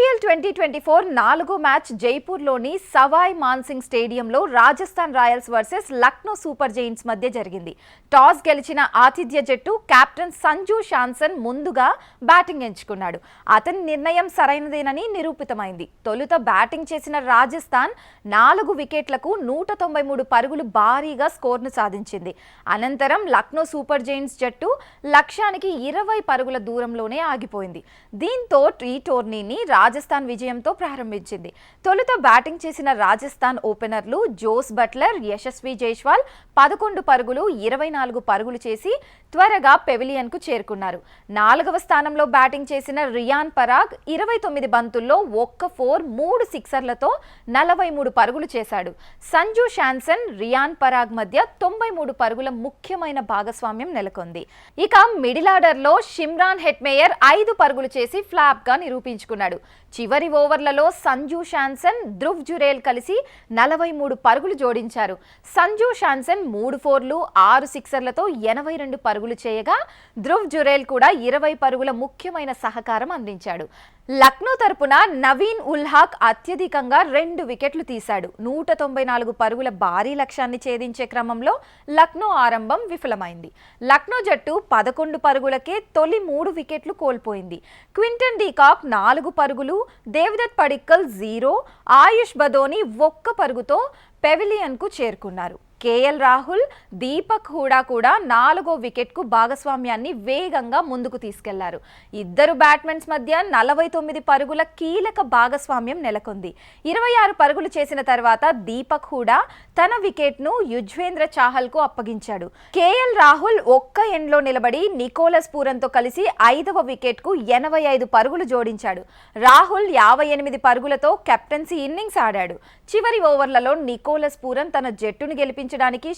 IPL 2024 నాలుగో match జైపూర్లోని Savoy Man Singh స్టేడియంలో Rajasthan Royals versus Lucknow super giants మధ్య జరిగింది. టాస్ గెలిచిన ఆతిథ్య జట్టు కెప్టెన్ సంజు శాంసన్ ముందుగా బ్యాటింగ్ ఎంచుకున్నాడు. అతని నిర్ణయం సరైనదేనని నిరూపితమైంది. తొలుత బ్యాటింగ్ చేసిన రాజస్థాన్ 4 వికెట్లకు 193 పరుగులు భారీగా స్కోర్ను సాధించింది. అనంతరం లక్నో సూపర్ జెయింట్స్ జట్టు లక్ష్యానికి 20 పరుగుల దూరంలోనే ఆగిపోయింది. దీంతో ఈ టోర్నీని రాజస్థాన్ విజయంతో ప్రారంభించింది. తొలుత బ్యాటింగ్ చేసిన రాజస్థాన్ ఓపెనర్లు జోస్ బట్లర్, యశస్వి జైస్వాల్ 11 పరుగులు, 24 పరుగులు చేసి త్వరగా పెవిలియన్కు చేరుకున్నారు. 4వ స్థానంలో బ్యాటింగ్ చేసిన రియాన్ పరాగ్ 29 బంతుల్లో 1 4, 3 సిక్సర్లతో 43 పరుగులు చేశాడు. సంజు శాంసన్, రియాన్ పరాగ్ మధ్య 93 పరుగుల ముఖ్యమైన భాగస్వామ్యం నెలకొంది. ఇక మిడిల్ ఆర్డర్లో షిమ్రాన్ హెట్మేయర్ 5 పరుగులు చేసి ఫ్లాప్ గా నిరూపించుకున్నాడు. చివరి ఓవర్లలో సంజు శాంసన్, ధ్రువ్ జురేల్ కలిసి 43 పరుగులు జోడించారు. సంజు శాంసన్ 3 4లు, 6 సిక్సర్లతో 82 పరుగులు చేయగా ధ్రువ్ జురేల్ కూడా 20 పరుగుల ముఖ్యమైన సహకారం అందించాడు. లక్నో తరపున నవీన్ ఉల్ హక్ అత్యధికంగా 2 వికెట్లు తీశాడు. 194 పరుగుల భారీ లక్ష్యాన్ని ఛేదించే క్రమంలో లక్నో ఆరంభం విఫలమైంది. లక్నో జట్టు 11 పరుగులకే తొలి 3 వికెట్లు కోల్పోయింది. క్వింటన్ డీకాక్ 4 పరుగులు, దేవదత్ పడిక్కల్ 0, ఆయుష్ బదోని 1 పరుగుతో పెవిలియన్కు చేరుకున్నారు. కేఎల్ రాహుల్, దీపక్ హూడా కూడా 4వ వికెట్కు భాగస్వామ్యాన్ని వేగంగా ముందుకు తీసుకెళ్లారు. ఇద్దరు బ్యాట్స్మెన్స్ మధ్య 49 పరుగుల కీలక భాగస్వామ్యం నెలకొంది. 26 పరుగులు చేసిన తర్వాత దీపక్ హూడా తన వికెట్ను యుజ్వేంద్ర చాహల్కు అప్పగించాడు. కేఎల్ రాహుల్ ఒక్క ఎండ్లో నిలబడి నికోలస్ పూరన్తో కలిసి 5వ వికెట్కు 85 పరుగులు జోడించాడు. రాహుల్ 58 పరుగులతో కెప్టెన్సీ ఇన్నింగ్స్ ఆడాడు. చివరి ఓవర్లలో నికోలస్ పూరన్ తన జట్టును గెలిపించడానికి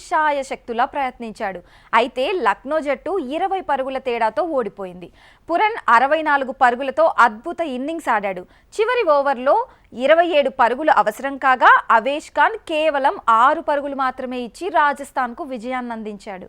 శాయశక్తులా ప్రయత్నించాడు. అయితే లక్నో జట్టు 20 పరుగుల తేడాతో ఓడిపోయింది. పురన్ 64 పరుగులతో అద్భుత ఇన్నింగ్స్ ఆడాడు. చివరి ఓవర్లో 27 పరుగులు అవసరం కాగా అవేష్ ఖాన్ కేవలం 6 పరుగులు మాత్రమే ఇచ్చి రాజస్థాన్కు విజయాన్ని అందించాడు.